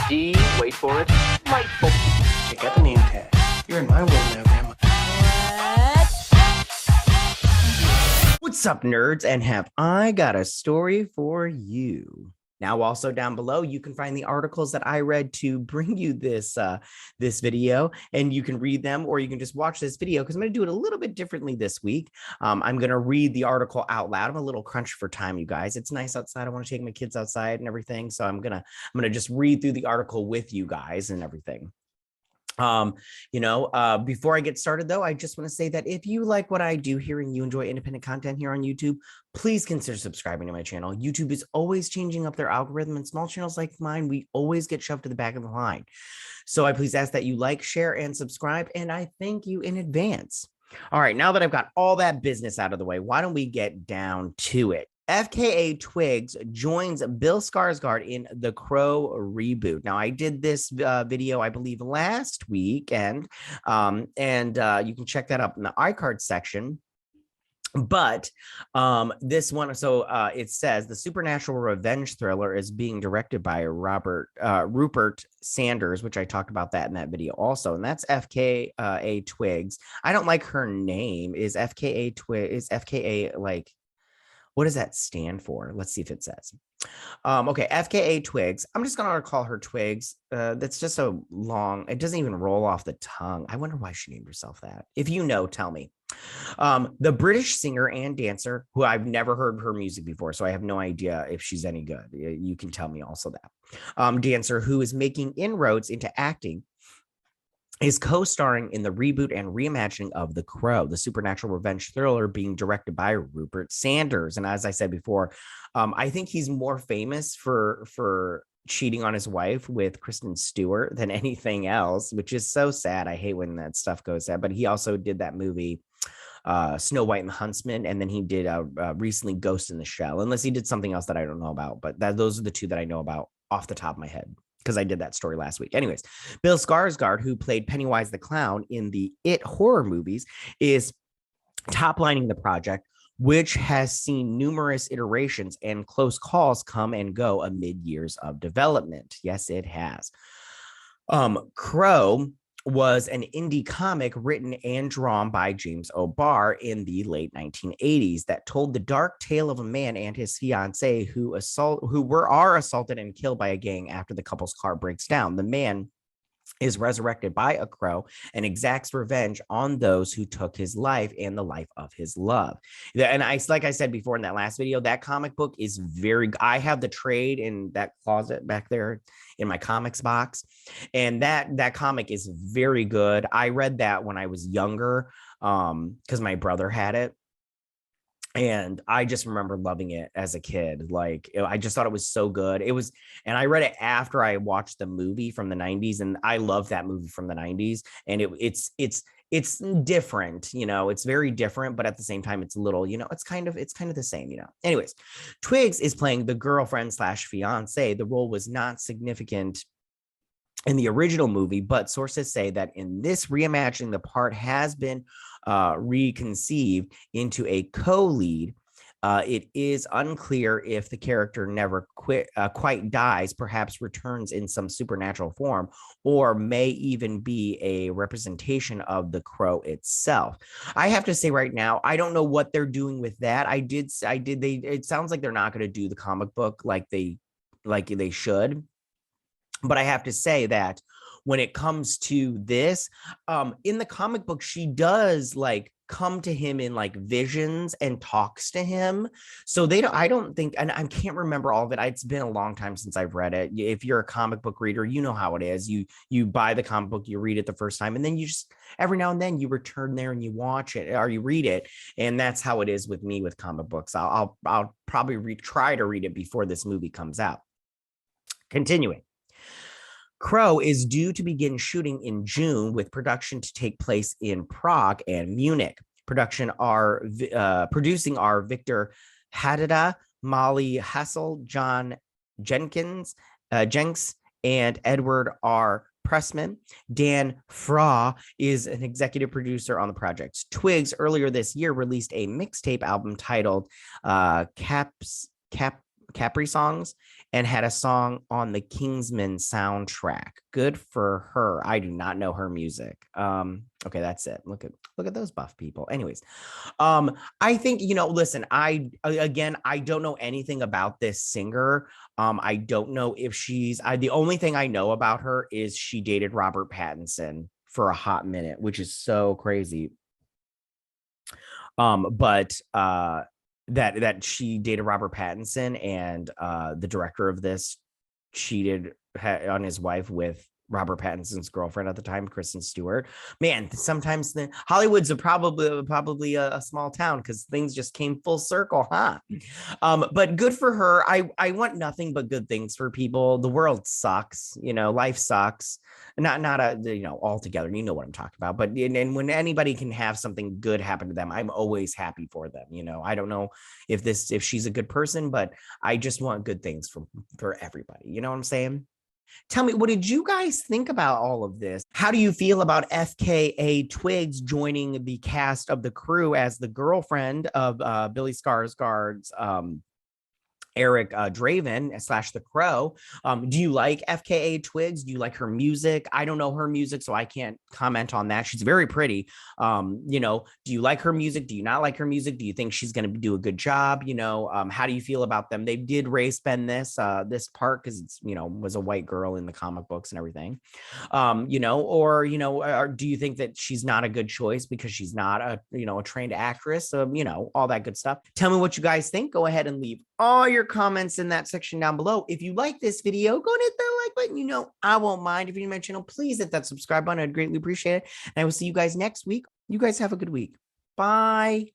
D, wait for it, delightful. Check out the name tag. You're in my world now, Grandma. What's up, nerds? And have I got a story for you? Now, also down below, you can find the articles that I read to bring you this video, and you can read them, or you can just watch this video because I'm going to do it a little bit differently this week. I'm going to read the article out loud. I'm a little crunched for time, you guys. It's nice outside. I want to take my kids outside and everything, so I'm gonna just read through the article with you guys and everything. Before I get started though, I just want to say that if you like what I do here and you enjoy independent content here on YouTube, please consider subscribing to my channel. YouTube is always changing up their algorithm, and small channels like mine, we always get shoved to the back of the line. So I please ask that you like, share, and subscribe, and I thank you in advance. All right, now that I've got all that business out of the way, why don't we get down to it? FKA Twigs joins Bill Skarsgard in the Crow Reboot. Now, I did this video, I believe, last weekend, and you can check that up in the iCard section. But this one, so it says the supernatural revenge thriller is being directed by Rupert Sanders, which I talked about that in that video also, and that's FKA Twigs. I don't like her name. Is FKA Twigs? Is FKA like? What does that stand for? Let's see if it says. Okay, FKA Twigs. I'm just going to call her Twigs. That's just so long. It doesn't even roll off the tongue. I wonder why she named herself that. If you know, tell me. The British singer and dancer, who I've never heard her music before, so I have no idea if she's any good. You can tell me also that. Dancer who is making inroads into acting is co-starring in the reboot and reimagining of The Crow, the supernatural revenge thriller being directed by Rupert Sanders. And as I said before, I think he's more famous for cheating on his wife with Kristen Stewart than anything else, which is so sad. I hate when that stuff goes sad. But he also did that movie, Snow White and the Huntsman, and then he did recently Ghost in the Shell, unless he did something else that I don't know about. But those are the two that I know about off the top of my head, because I did that story last week. Anyways, Bill Skarsgard, who played Pennywise the Clown in the It horror movies, is top-lining the project, which has seen numerous iterations and close calls come and go amid years of development. Yes, it has. Crow was an indie comic written and drawn by James O'Barr in the late 1980s that told the dark tale of a man and his fiancée who are assaulted and killed by a gang after the couple's car breaks down. The man is resurrected by a crow and exacts revenge on those who took his life and the life of his love. And like I said before in that last video, that comic book is I have the trade in that closet back there in my comics box, and that comic is very good. I read that when I was younger because my brother had it. And I just remember loving it as a kid. Like, I just thought it was so good. And I read it after I watched the movie from the 90s, and I love that movie from the 90s. And it's different, it's very different, but at the same time, it's a little, it's kind of the same, Anyways, Twigs is playing the girlfriend / fiance. The role was not significant in the original movie, but sources say that in this reimagining, the part has been reconceived into a co-lead. It is unclear if the character never quite dies, perhaps returns in some supernatural form, or may even be a representation of the Crow itself. I have to say right now, I don't know what they're doing with that. It sounds like they're not going to do the comic book like they should. But I have to say that when it comes to this, in the comic book, she does come to him in visions and talks to him. So I don't think, and I can't remember all of it. It's been a long time since I've read it. If you're a comic book reader, you know how it is. You buy the comic book, you read it the first time, and then you just every now and then you return there and you watch it or you read it. And that's how it is with me with comic books. I'll probably try to read it before this movie comes out. Continuing. Crow is due to begin shooting in June, with production to take place in Prague and Munich. Producing are Victor Haddada, Molly Hassel, John Jenks, and Edward R. Pressman. Dan Fra is an executive producer on the project. Twigs earlier this year released a mixtape album titled Capri Songs and had a song on the Kingsman soundtrack. Good for her. I do not know her music. Okay, that's it. Look at those buff people. Anyways, I think, listen, I don't know anything about this singer. I don't know if the only thing I know about her is she dated Robert Pattinson for a hot minute, which is so crazy. But that she dated Robert Pattinson, and the director of this cheated on his wife with Robert Pattinson's girlfriend at the time, Kristen Stewart. Man, sometimes Hollywood's probably a small town because things just came full circle, huh? But good for her. I want nothing but good things for people. The world sucks, life sucks. Not altogether. You know what I'm talking about. But and when anybody can have something good happen to them, I'm always happy for them. I don't know if she's a good person, but I just want good things for everybody. You know what I'm saying? Tell me, what did you guys think about all of this? How do you feel about FKA Twigs joining the cast of The Crew as the girlfriend of Billy Skarsgard's Eric Draven / the Crow? Do you like FKA Twigs? Do you like her music? I don't know her music, so I can't comment on that. She's very pretty. Do you like her music? Do you not like her music? Do you think she's going to do a good job? How do you feel about them? They did race bend this part because it's was a white girl in the comic books and everything. Or do you think that she's not a good choice because she's not a trained actress? All that good stuff. Tell me what you guys think. Go ahead and leave all your comments in that section down below. If you like this video, go and hit that like button. I won't mind. If you're new to my channel, please hit that subscribe button. I'd greatly appreciate it. And I will see you guys next week. You guys have a good week. Bye.